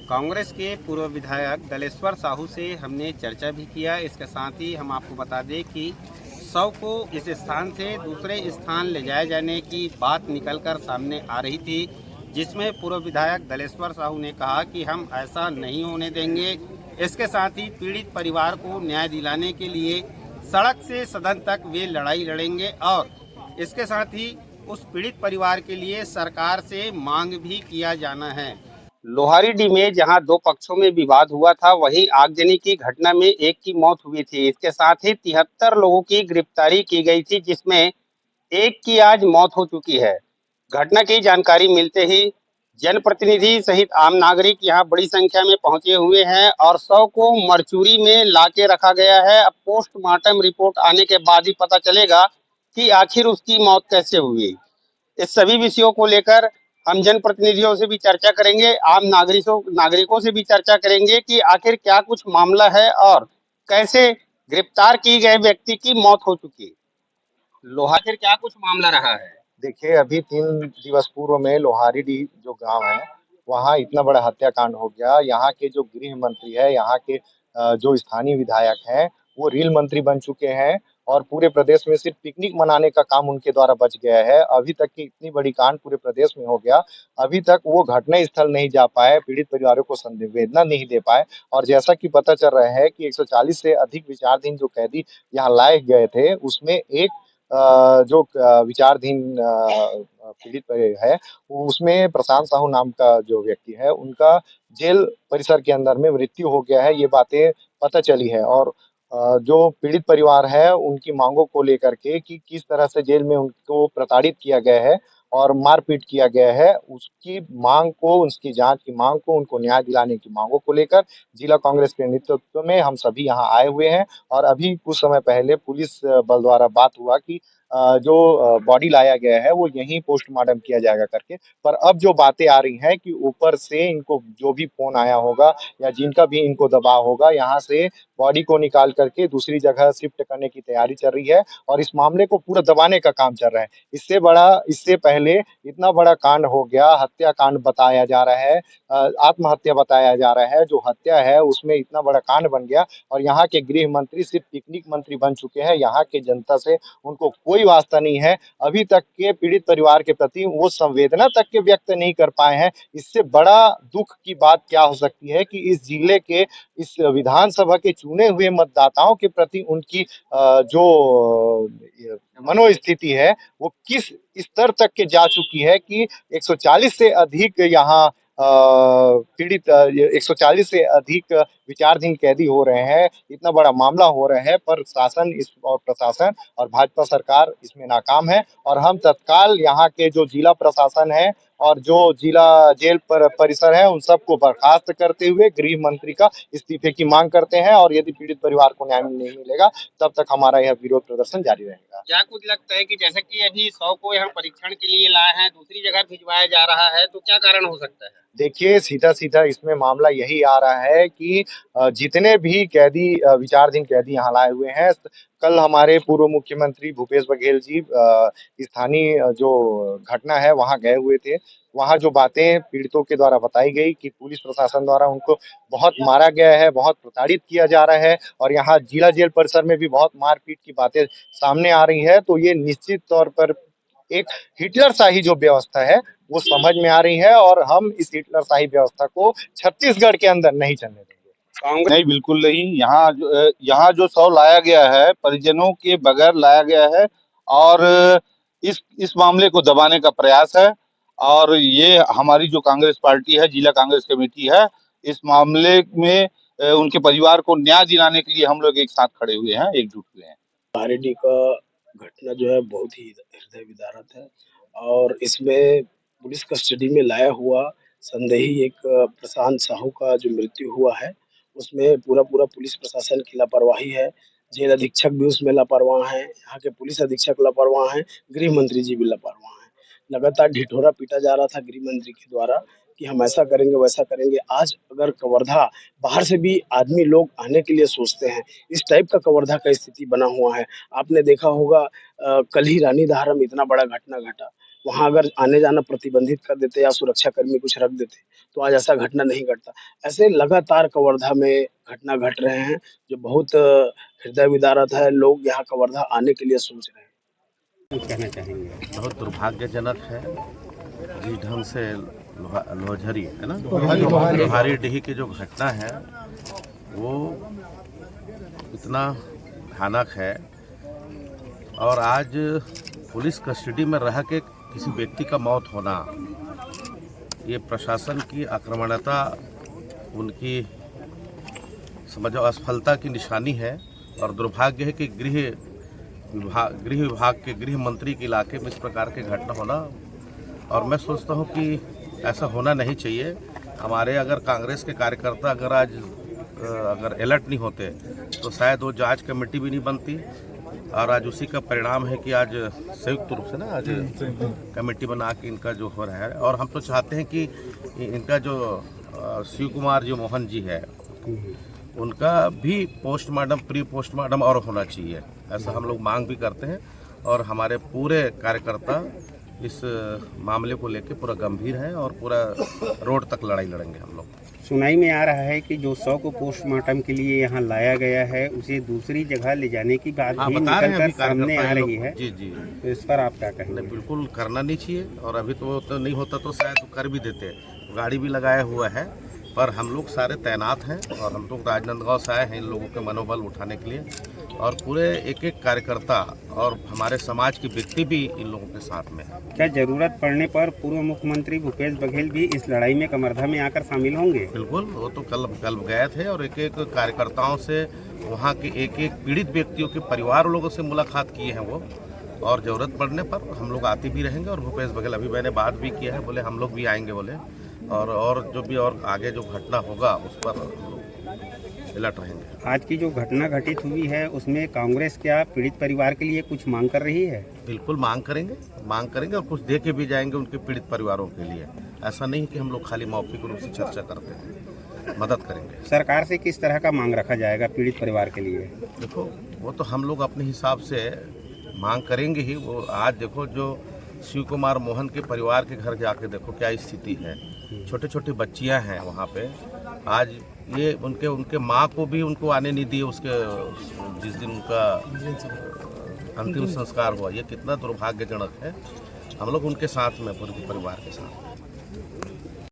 कांग्रेस के पूर्व विधायक दलेश्वर साहू से हमने चर्चा भी किया। इसके साथ ही हम आपको बता दें कि शव को इस स्थान से दूसरे स्थान ले जाए जाने की बात निकलकर सामने आ रही थी, जिसमें पूर्व विधायक दलेश्वर साहू ने कहा कि हम ऐसा नहीं होने देंगे। इसके साथ ही पीड़ित परिवार को न्याय दिलाने के लिए सड़क से सदन तक वे लड़ाई लड़ेंगे और इसके साथ ही उस पीड़ित परिवार के लिए सरकार से मांग भी किया जाना है। लोहारीडीह में जहां दो पक्षों में विवाद हुआ था, वहीं आगजनी की घटना में एक की मौत हुई थी। इसके साथ ही 73 लोगों की गिरफ्तारी की गई थी, जिसमें एक की आज मौत हो चुकी है। घटना की जानकारी मिलते ही जनप्रतिनिधि सहित आम नागरिक यहां बड़ी संख्या में पहुंचे हुए हैं और शव को मरचूरी में लाके रखा गया है। अब पोस्टमार्टम रिपोर्ट आने के बाद ही पता चलेगा कि आखिर उसकी मौत कैसे हुई। इस सभी विषयों को लेकर हम जनप्रतिनिधियों से भी चर्चा करेंगे, आम नागरिकों से भी चर्चा करेंगे कि आखिर क्या कुछ मामला है और कैसे गिरफ्तार किए गए व्यक्ति की मौत हो चुकी है। आखिर क्या कुछ मामला रहा है। देखिए, अभी 3 दिवस पूर्व में लोहारीडीह जो गांव है, वहाँ इतना बड़ा हत्याकांड हो गया। यहाँ के जो गृह मंत्री है, यहाँ के जो स्थानीय विधायक हैं, वो रेल मंत्री बन चुके हैं और पूरे प्रदेश में सिर्फ पिकनिक मनाने का काम उनके द्वारा बच गया है। अभी तक की इतनी बड़ी कांड पूरे प्रदेश में हो गया, अभी तक वो घटना स्थल नहीं जा पाए, पीड़ित परिवारों को संवेदना नहीं दे पाए। और जैसा कि पता चल रहा है कि 140 से अधिक विचाराधीन जो कैदी यहाँ लाए गए थे, उसमें एक जो विचाराधीन पीड़ित है, उसमें प्रशांत साहू नाम का जो व्यक्ति है, उनका जेल परिसर के अंदर में मृत्यु हो गया है। ये बातें पता चली है और जो पीड़ित परिवार है, उनकी मांगों को लेकर के कि किस तरह से जेल में उनको प्रताड़ित किया गया है और मारपीट किया गया है, उसकी मांग को, उसकी जांच की मांग को, उनको न्याय दिलाने की मांगों को लेकर जिला कांग्रेस के नेतृत्व में हम सभी यहाँ आए हुए हैं। और अभी कुछ समय पहले पुलिस बल द्वारा बात हुआ कि जो बॉडी लाया गया है वो यहीं पोस्टमार्टम किया जाएगा करके। पर अब जो बातें आ रही हैं कि ऊपर से इनको जो भी फोन आया होगा या जिनका भी इनको दबाव होगा, यहाँ से बॉडी को निकाल करके दूसरी जगह शिफ्ट करने की तैयारी चल रही है और इस मामले को पूरा दबाने का काम चल रहा है। इससे पहले इतना बड़ा कांड हो गया, हत्याकांड बताया जा रहा है, आत्महत्या बताया जा रहा है। जो हत्या है उसमें इतना बड़ा कांड बन गया और यहाँ के गृह मंत्री सिर्फ पिकनिक मंत्री बन चुके हैं। यहाँ के जनता से उनको कोई वास्ता नहीं है। अभी तक के पीड़ित परिवार के प्रति वो संवेदना तक के व्यक्त नहीं कर पाए हैं। इससे बड़ा दुख की बात क्या हो सकती है कि इस जिले के, इस विधानसभा के चुने हुए मतदाताओं के प्रति उनकी जो मनोस्थिति है, वो किस स्तर तक के जा चुकी है कि 140 से अधिक यहाँ पीड़ित 140 से अधिक विचाराधीन कैदी हो रहे हैं। इतना बड़ा मामला हो रहा है पर शासन इस और प्रशासन और भाजपा सरकार इसमें नाकाम है। और हम तत्काल यहाँ के जो जिला प्रशासन है और जो जिला जेल परिसर है, उन सबको बर्खास्त करते हुए गृह मंत्री का इस्तीफे की मांग करते हैं। और यदि पीड़ित परिवार को न्याय नहीं मिलेगा, तब तक हमारा यह विरोध प्रदर्शन जारी रहेगा। क्या कुछ लगता है कि जैसे कि अभी शव को यहाँ परीक्षण के लिए लाए हैं, दूसरी जगह भिजवाया जा रहा है, तो क्या कारण हो सकता है। देखिए, सीधा सीधा इसमें मामला यही आ रहा है कि जितने भी कैदी विचाराधीन कैदी यहाँ लाए हुए हैं, कल हमारे पूर्व मुख्यमंत्री भूपेश बघेल जी स्थानीय जो घटना है वहाँ गए हुए थे। वहाँ जो बातें पीड़ितों के द्वारा बताई गई कि पुलिस प्रशासन द्वारा उनको बहुत मारा गया है, बहुत प्रताड़ित किया जा रहा है और यहाँ जिला जेल परिसर में भी बहुत मारपीट की बातें सामने आ रही है, तो ये निश्चित तौर पर एक हिटलरशाही जो व्यवस्था है वो समझ में आ रही है और हम इस हिटलरशाही व्यवस्था को छत्तीसगढ़ के अंदर नहीं चलने देंगे। नहीं, बिल्कुल नहीं। यहाँ जो शव लाया गया है, परिजनों के बगैर लाया गया है और इस मामले को दबाने का प्रयास है। और ये हमारी जो कांग्रेस पार्टी है, जिला कांग्रेस कमेटी है, इस मामले में उनके परिवार को न्याय दिलाने के लिए हम लोग एक साथ खड़े हुए हैं, एकजुट हुए हैं। लोहारीडीह का घटना जो है बहुत ही हृदय विदारक है और इसमें पुलिस कस्टडी में लाया हुआ संदेही एक प्रशांत साहू का जो मृत्यु हुआ है, उसमें पूरा पुलिस प्रशासन की लापरवाही है। जेल अधीक्षक भी उसमें लापरवाह हैं, यहाँ के पुलिस अधीक्षक लापरवाह हैं, गृह मंत्री जी भी लापरवाह हैं। लगातार ढिढोरा पीटा जा रहा था गृह मंत्री के द्वारा कि हम ऐसा करेंगे वैसा करेंगे। आज अगर कवर्धा बाहर से भी आदमी लोग आने के लिए सोचते हैं, इस टाइप का कवर्धा का स्थिति बना हुआ है। आपने देखा होगा कल ही रानी दहारा में इतना बड़ा घटना घटा, वहाँ अगर आने जाना प्रतिबंधित कर देते या सुरक्षाकर्मी कुछ रख देते तो आज ऐसा घटना नहीं घटता। ऐसे लगातार कवर्धा में घटना घट रहे हैं जो बहुत हृदय विदारक है। लोग यहाँ कवर्धा आने के लिए सोच रहे हैं। कुछ कहना चाहेंगे? बहुत दुर्भाग्यजनक है जिस ढंग से लोहझरी है ना, लोहारी डीह की जो घटना है वो इतना भयानक है। और आज पुलिस कस्टडी में रह के किसी व्यक्ति का मौत होना, ये प्रशासन की आक्रामकता, उनकी समझो असफलता की निशानी है। और दुर्भाग्य है कि गृह विभाग के गृह मंत्री के इलाके में इस प्रकार की घटना होना, और मैं सोचता हूं कि ऐसा होना नहीं चाहिए। हमारे अगर कांग्रेस के कार्यकर्ता अगर अलर्ट नहीं होते तो शायद वो जांच कमेटी भी नहीं बनती। और आज उसी का परिणाम है कि आज संयुक्त रूप से ना आज कमेटी बना के इनका जो हो रहा है। और हम तो चाहते हैं कि इनका जो शिव कुमार जी मोहन जी है उनका भी पोस्टमार्टम, प्री पोस्टमार्टम और होना चाहिए, ऐसा हम लोग मांग भी करते हैं। और हमारे पूरे कार्यकर्ता इस मामले को लेकर पूरा गंभीर हैं और पूरा रोड तक लड़ाई लड़ेंगे हम लोग। सुनाई में आ रहा है कि जो 100 को पोस्टमार्टम के लिए यहाँ लाया गया है उसे दूसरी जगह ले जाने की बात भी निकल कर सामने आ रही है। जी जी, तो इस पर आप क्या कहेंगे? बिल्कुल करना नहीं चाहिए। और अभी तो नहीं होता तो शायद कर भी देते। गाड़ी भी लगाया हुआ है, पर हम लोग सारे तैनात हैं और हम लोग राजनांदगांव से आए हैं इन लोगों के मनोबल उठाने के लिए। और पूरे एक एक कार्यकर्ता और हमारे समाज की व्यक्ति भी इन लोगों के साथ में है। क्या जरूरत पड़ने पर पूर्व मुख्यमंत्री भूपेश बघेल भी इस लड़ाई में कवर्धा में आकर शामिल होंगे? बिल्कुल, वो तो कल गए थे और एक एक कार्यकर्ताओं से, वहाँ के एक एक पीड़ित व्यक्तियों के परिवार लोगों से मुलाकात किए हैं वो। और ज़रूरत पड़ने पर हम लोग आते भी रहेंगे। और भूपेश बघेल, अभी मैंने बात भी किया है, बोले हम लोग भी आएंगे बोले। और जो भी और आगे जो घटना होगा उस पर अलर्ट रहेंगे। आज की जो घटना घटित हुई है उसमें कांग्रेस क्या पीड़ित परिवार के लिए कुछ मांग कर रही है? बिल्कुल मांग करेंगे और कुछ दे के भी जाएंगे उनके पीड़ित परिवारों के लिए। ऐसा नहीं है कि हम लोग खाली मौखिक रूप से चर्चा करते हैं, मदद करेंगे। सरकार से किस तरह का मांग रखा जाएगा पीड़ित परिवार के लिए? देखो, वो तो हम लोग अपने हिसाब से मांग करेंगे ही। वो आज देखो, जो शिव कुमार मोहन के परिवार के घर जाके देखो क्या स्थिति है। छोटे छोटे बच्चियां हैं वहाँ पे। आज ये उनके माँ को भी उनको आने नहीं दिए उसके जिस दिन उनका अंतिम संस्कार हुआ। ये कितना दुर्भाग्यजनक है। हम लोग उनके साथ में, पूरे परिवार के साथ।